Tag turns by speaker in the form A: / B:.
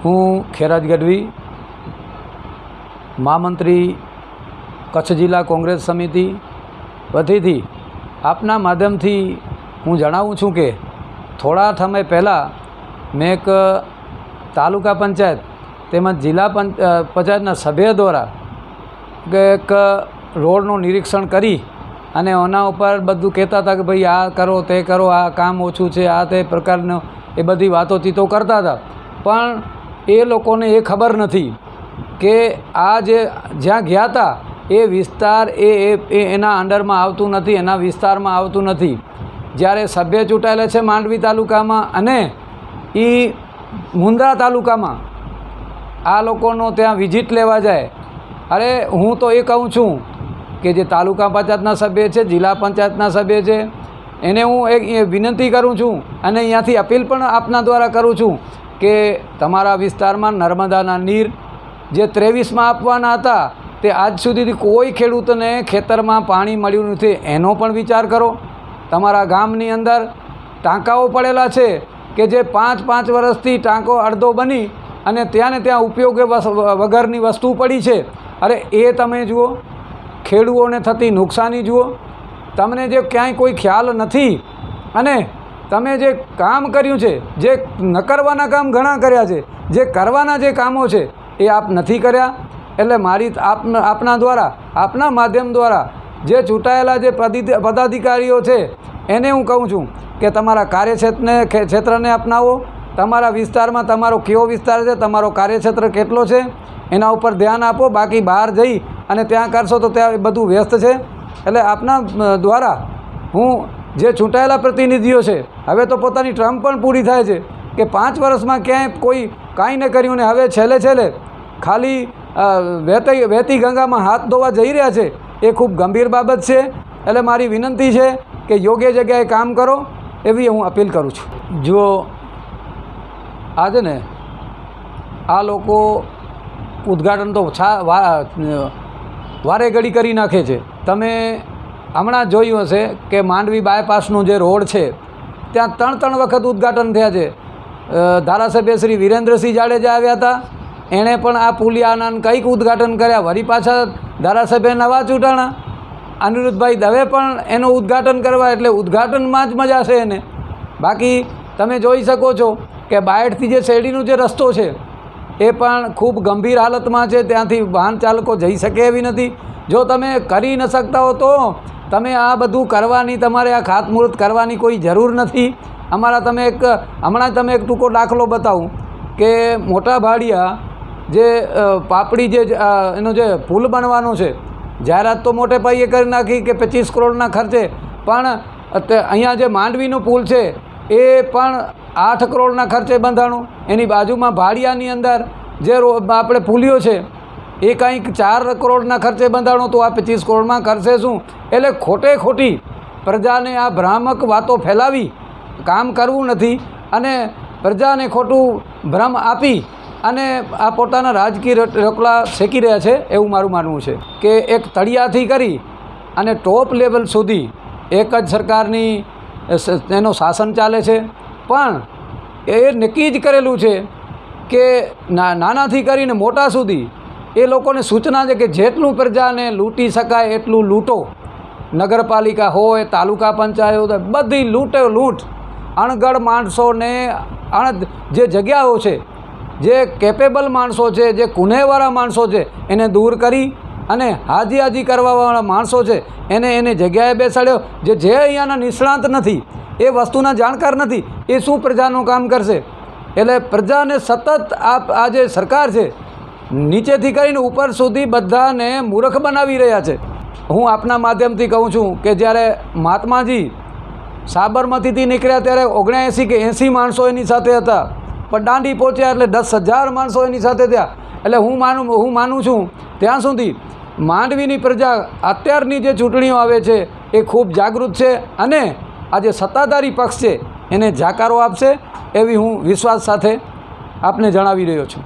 A: હું ખેરાજ ગઢવી, મહામંત્રી કચ્છ જિલ્લા કોંગ્રેસ સમિતિ વતીથી આપના માધ્યમથી હું જણાવું છું કે થોડા સમય પહેલાં મેં એક તાલુકા પંચાયત તેમજ જિલ્લા પંચાયતના સભ્ય દ્વારા એક રોડનું નિરીક્ષણ કરી અને એના ઉપર બધું કહેતા હતા કે ભાઈ આ કરો તે કરો, આ કામ ઓછું છે, આ તે પ્રકારનો એ બધી વાતોચીતો કરતા હતા. પણ એ લોકોને એ ખબર નથી કે આ જે જ્યાં ગયા હતા એ વિસ્તાર એના અંડરમાં આવતું નથી, એના વિસ્તારમાં આવતું નથી. જ્યારે સભ્ય ચૂંટાયેલા છે માંડવી તાલુકામાં અને એ મુન્દ્રા તાલુકામાં આ લોકોનો ત્યાં વિઝિટ લેવા જાય. અરે હું તો એ કહું છું કે જે તાલુકા પંચાયતના સભ્ય છે, જિલ્લા પંચાયતના સભ્ય છે, એને હું એક વિનંતી કરું છું અને અહીંયાથી અપીલ પણ આપના દ્વારા કરું છું કે તમારા વિસ્તારમાં નર્મદાના નીર જે 23માં આપવાના હતા તે આજ સુધીથી કોઈ ખેડૂતને ખેતરમાં પાણી મળ્યું નથી, એનો પણ વિચાર કરો. તમારા ગામની અંદર ટાંકાઓ પડેલા છે કે જે 5 વર્ષથી ટાંકો અડધો બની અને ત્યાં ને ત્યાં ઉપયોગ વગરની વસ્તુ પડી છે. અરે એ તમે જુઓ, ખેડૂતોને થતી નુકસાની જુઓ. તમને જે ક્યાંય કોઈ ખ્યાલ નથી અને તમે જે કામ કર્યું છે, જે ન કરવાના કામ ઘણા કર્યા છે, જે કરવાના જે કામો છે એ આપ નથી કર્યા. એટલે મારી આપના દ્વારા, આપના માધ્યમ દ્વારા જે ચૂંટાયેલા જે પદાધિકારીઓ છે એને હું કહું છું કે તમારા કાર્યક્ષેત્રને અપનાવો. તમારા વિસ્તારમાં તમારો કયો વિસ્તાર છે, તમારો કાર્યક્ષેત્ર કેટલો છે એના ઉપર ધ્યાન આપો. બાકી બહાર જઈ અને ત્યાં કરશો તો ત્યાં બધું વ્યસ્ત છે. એટલે આપના દ્વારા હું જે ચૂંટાયેલા પ્રતિનિધિઓ છે હવે તો પોતાની ટર્મ પણ પૂરી થાય છે કે 5 વર્ષમાં ક્યાંય કોઈ કાંઈ ન કર્યું ને હવે છેલ્લે ખાલી વહેતી ગંગામાં હાથ ધોવા જઈ રહ્યા છે. એ ખૂબ ગંભીર બાબત છે. એટલે મારી વિનંતી છે કે યોગ્ય જગ્યાએ કામ કરો એવી હું અપીલ કરું છું. જો આજે ને આ લોકો ઉદ્ઘાટન તો વારે ઘડી કરી નાખે છે. તમે હમણાં જોયું હશે કે માંડવી બાયપાસનું જે રોડ છે ત્યાં 3 વખત ઉદ્ઘાટન થયા છે. ધારાસભ્ય શ્રી વિરેન્દ્રસિંહ જાડેજા આવ્યા હતા, એણે પણ આ પુલિયાના કંઈક ઉદ્ઘાટન કર્યા. વળી પાછા ધારાસભ્ય નવા ચૂંટાણા અનિરુદ્ધભાઈ દવે પણ એનું ઉદ્ઘાટન કરવા. એટલે ઉદ્ઘાટનમાં જ મજા છે એને. બાકી તમે જોઈ શકો છો કે બાયડથી જે શેરડીનો જે રસ્તો છે એ પણ ખૂબ ગંભીર હાલતમાં છે. ત્યાંથી વાહન ચાલકો જઈ શકે એવી નથી. જો તમે કરી ન શકતા હો તો તમે આ બધું કરવાની, તમારે આ ખાતમુહૂર્ત કરવાની કોઈ જરૂર નથી. હમણાં તમે એક ટૂંકો દાખલો બતાવું કે મોટા ભાડિયા જે પાપડી જે એનો જે પુલ બનવાનો છે, જાહેરાત તો મોટે પાયે કરી નાખી કે 25 કરોડના ખર્ચે, પણ અહીંયા જે માંડવીનું પુલ છે એ પણ 8 કરોડના ખર્ચે બંધાણું. એની બાજુમાં ભાડિયાની અંદર જે આપણે પુલિયો છે એ કંઈક 4 કરોડના ખર્ચે બંધાણું. તો આ 25 કરોડમાં કરશે શું? એટલે ખોટી પ્રજાને આ ભ્રામક વાતો ફેલાવી કામ કરવું નથી અને પ્રજાને ખોટું ભ્રમ આપી અને આ પોતાના રાજકીય રોકલા શેકી રહ્યા છે એવું મારું માનવું છે. કે એક તળિયાથી કરી અને ટોપ લેવલ સુધી એક જ સરકારની એનું શાસન ચાલે છે. પણ એ નક્કી જ કરેલું છે કે નાનાથી કરીને મોટા સુધી એ લોકોને સૂચના છે કે જેટલું પ્રજાને લૂંટી શકાય એટલું લૂંટો. નગરપાલિકા હોય, તાલુકા પંચાયત હોય, બધી લૂંટ. અણઘડ માણસોને જે જગ્યાઓ છે, જે કેપેબલ માણસો છે, જે કુનેવાળા માણસો છે એને દૂર કરી અને હાજી કરવાવાળા માણસો છે એને જગ્યાએ બેસાડ્યો. જે અહીંયાના નિષ્ણાંત નથી, એ વસ્તુના જાણકાર નથી, એ શું પ્રજાનું કામ કરશે? એટલે પ્રજાને સતત આ જે સરકાર છે નીચેથી કરીને ઉપર સુધી બધાને મૂર્ખ બનાવી રહ્યા છે. હું આપના માધ્યમથી કહું છું કે જ્યારે મહાત્માજી સાબરમતીથી નીકળ્યા ત્યારે 79 કે 80 માણસો એની સાથે હતા, પણ દાંડી પહોંચ્યા એટલે 10,000 માણસો એની સાથે થયા. એટલે હું માનું છું ત્યાં સુધી માંડવીની પ્રજા અત્યારની જે ચૂંટણીઓ આવે છે એ ખૂબ જાગૃત છે અને આ જે સત્તાધારી પક્ષ છે એને જાકારો આપશે એવી હું વિશ્વાસ સાથે આપને જણાવી રહ્યો છું.